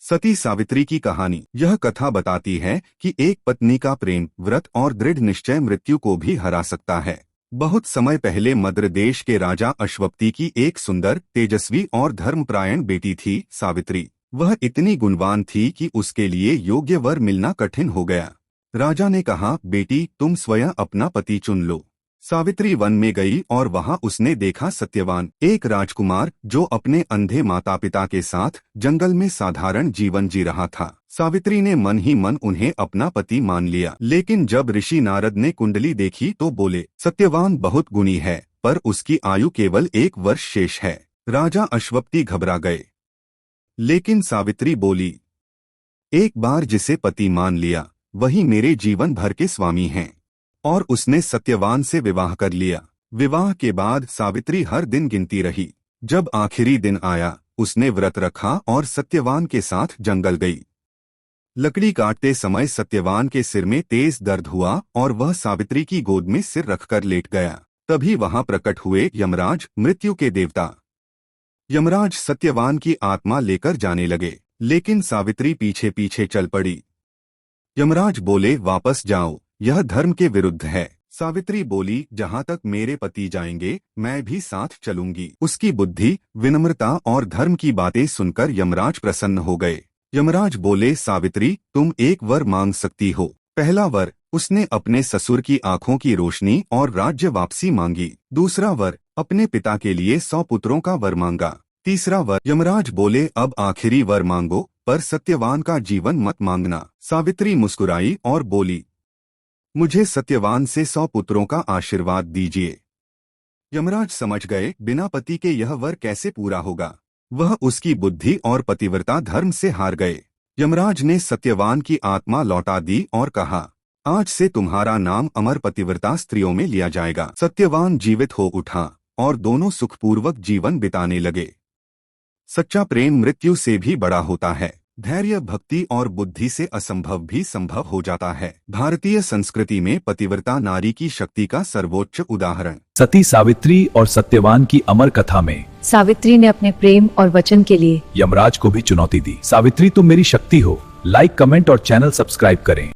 सती सावित्री की कहानी। यह कथा बताती है कि एक पत्नी का प्रेम, व्रत और दृढ़ निश्चय मृत्यु को भी हरा सकता है। बहुत समय पहले मद्र देश के राजा अश्वपति की एक सुंदर, तेजस्वी और धर्मपरायण बेटी थी, सावित्री। वह इतनी गुणवान थी कि उसके लिए योग्य वर मिलना कठिन हो गया। राजा ने कहा, बेटी तुम स्वयं अपना पति चुन लो। सावित्री वन में गई और वहां उसने देखा सत्यवान, एक राजकुमार जो अपने अंधे माता पिता के साथ जंगल में साधारण जीवन जी रहा था। सावित्री ने मन ही मन उन्हें अपना पति मान लिया। लेकिन जब ऋषि नारद ने कुंडली देखी तो बोले, सत्यवान बहुत गुणी है, पर उसकी आयु केवल 1 वर्ष शेष है। राजा अश्वपति घबरा गए। लेकिन सावित्री बोली, एक बार जिसे पति मान लिया वही मेरे जीवन भर के स्वामी हैं। और उसने सत्यवान से विवाह कर लिया। विवाह के बाद सावित्री हर दिन गिनती रही। जब आखिरी दिन आया, उसने व्रत रखा और सत्यवान के साथ जंगल गई। लकड़ी काटते समय सत्यवान के सिर में तेज दर्द हुआ और वह सावित्री की गोद में सिर रखकर लेट गया। तभी वहां प्रकट हुए यमराज, मृत्यु के देवता। यमराज सत्यवान की आत्मा लेकर जाने लगे, लेकिन सावित्री पीछे पीछे चल पड़ी। यमराज बोले, वापस जाओ, यह धर्म के विरुद्ध है। सावित्री बोली, जहाँ तक मेरे पति जाएंगे मैं भी साथ चलूंगी। उसकी बुद्धि, विनम्रता और धर्म की बातें सुनकर यमराज प्रसन्न हो गए। यमराज बोले, सावित्री तुम एक वर मांग सकती हो। पहला वर, उसने अपने ससुर की आंखों की रोशनी और राज्य वापसी मांगी। दूसरा वर, अपने पिता के लिए 100 पुत्रों का वर मांगा। तीसरा वर, यमराज बोले, अब आखिरी वर मांगो, पर सत्यवान का जीवन मत मांगना। सावित्री मुस्कुराई और बोली, मुझे सत्यवान से 100 पुत्रों का आशीर्वाद दीजिए। यमराज समझ गए, बिना पति के यह वर कैसे पूरा होगा। वह उसकी बुद्धि और पतिव्रता धर्म से हार गए। यमराज ने सत्यवान की आत्मा लौटा दी और कहा, आज से तुम्हारा नाम अमर पतिव्रता स्त्रियों में लिया जाएगा। सत्यवान जीवित हो उठा और दोनों सुखपूर्वक जीवन बिताने लगे। सच्चा प्रेम मृत्यु से भी बड़ा होता है। धैर्य, भक्ति और बुद्धि से असंभव भी संभव हो जाता है। भारतीय संस्कृति में पतिव्रता नारी की शक्ति का सर्वोच्च उदाहरण। सती सावित्री और सत्यवान की अमर कथा में सावित्री ने अपने प्रेम और वचन के लिए यमराज को भी चुनौती दी। सावित्री तुम मेरी शक्ति हो। लाइक, कमेंट और चैनल सब्सक्राइब करें।